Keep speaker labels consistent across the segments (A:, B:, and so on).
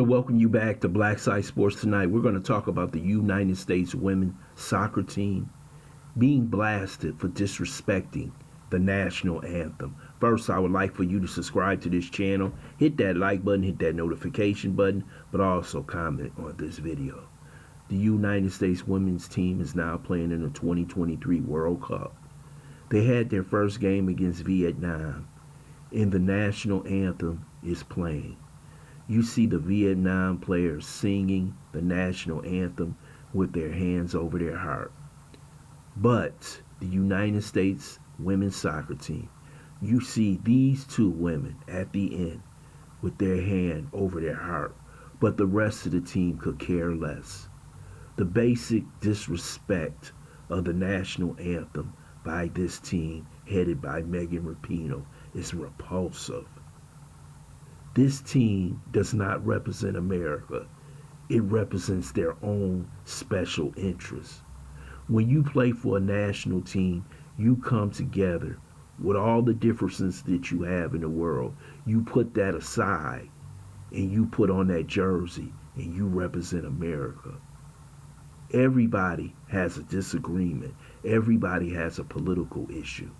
A: Welcome you back to BLACKSITE Sports. Tonight we're going to talk about the United States women's soccer team being blasted for disrespecting the national anthem. First, I would like for you to subscribe to this channel, hit that like button, hit that notification button, but also comment on this video. The United States women's team is now playing in the 2023 World Cup. They had their first game against Vietnam, and the national anthem is playing. You see the Vietnam players singing the national anthem with their hands over their heart. But the United States women's soccer team, you see these two women at the end with their hand over their heart, but the rest of the team could care less. The basic disrespect of the national anthem by this team headed by Megan Rapinoe is repulsive. This team does not represent America. It represents their own special interests. When you play for a national team, you come together with all the differences that you have in the world. You put that aside and you put on that jersey and you represent America. Everybody has a disagreement. Everybody has a political issue.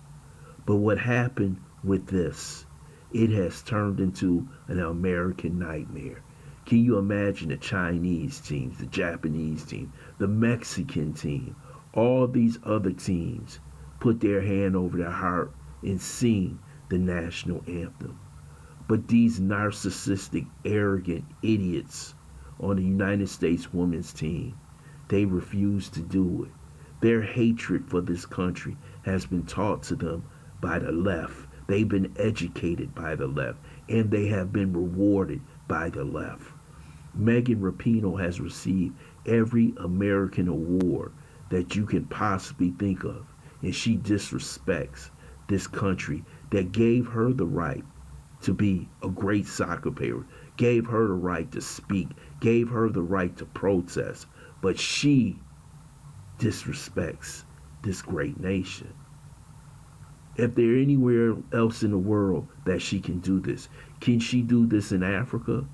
A: But what happened with this? It has turned into an American nightmare. Can you imagine the Chinese teams, the Japanese team, the Mexican team, all these other teams put their hand over their heart and sing the national anthem? But these narcissistic, arrogant idiots on the United States women's team, they refuse to do it. Their hatred for this country has been taught to them by the left. They've been educated by the left, and they have been rewarded by the left. Megan Rapinoe has received every American award that you can possibly think of, and she disrespects this country that gave her the right to be a great soccer player, gave her the right to speak, gave her the right to protest, but she disrespects this great nation. If there anywhere else in the world that she can do this, can she do this in Africa?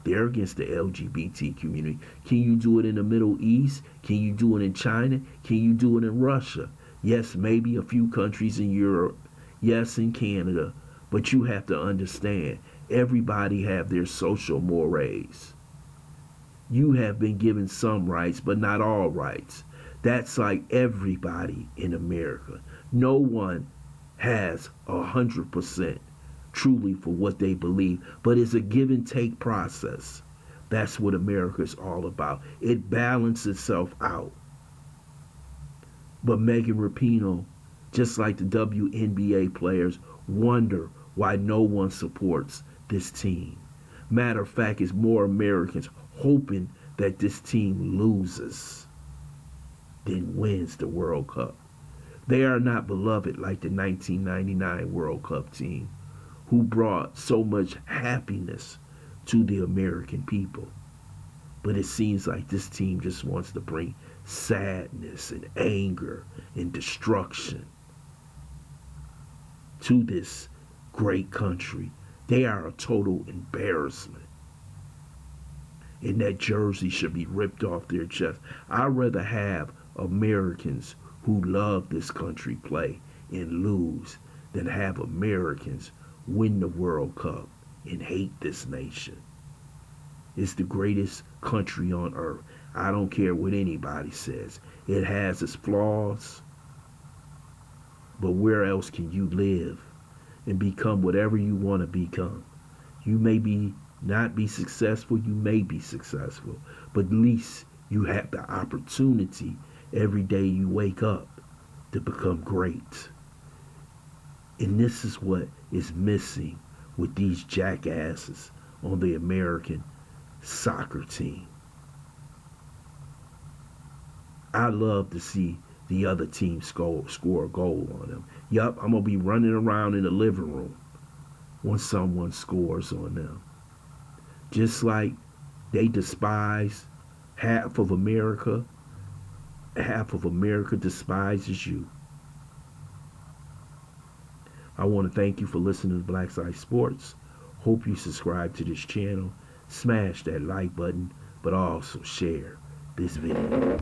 A: They're against the LGBT community. Can you do it in the Middle East? Can you do it in China? Can you do it in Russia? Yes, maybe a few countries in Europe. Yes, in Canada. But you have to understand, everybody have their social mores. You have been given some rights, but not all rights. That's like everybody in America. No one has 100% truly for what they believe, but it's a give and take process. That's what America is all about. It balances itself out. But Megan Rapinoe, just like the WNBA players, wonder why no one supports this team. Matter of fact, it's more Americans hoping that this team loses than wins the World Cup. They are not beloved like the 1999 World Cup team, who brought so much happiness to the American people. But it seems like this team just wants to bring sadness and anger and destruction to this great country. They are a total embarrassment. And that jersey should be ripped off their chest. I'd rather have Americans who love this country play and lose than have Americans win the World Cup and hate this nation. It's the greatest country on earth. I don't care what anybody says. It has its flaws, but where else can you live and become whatever you want to become? You may not be successful, you may be successful, but at least you have the opportunity every day you wake up to become great. And this is what is missing with these jackasses on the American soccer team. I love to see the other team score a goal on them. Yup, I'm going to be running around in the living room when someone scores on them. Just like they despise half of America despises you. I want to thank you for listening to BLACKSITE Sports. Hope you subscribe to this channel. smash that like button, but also share this video.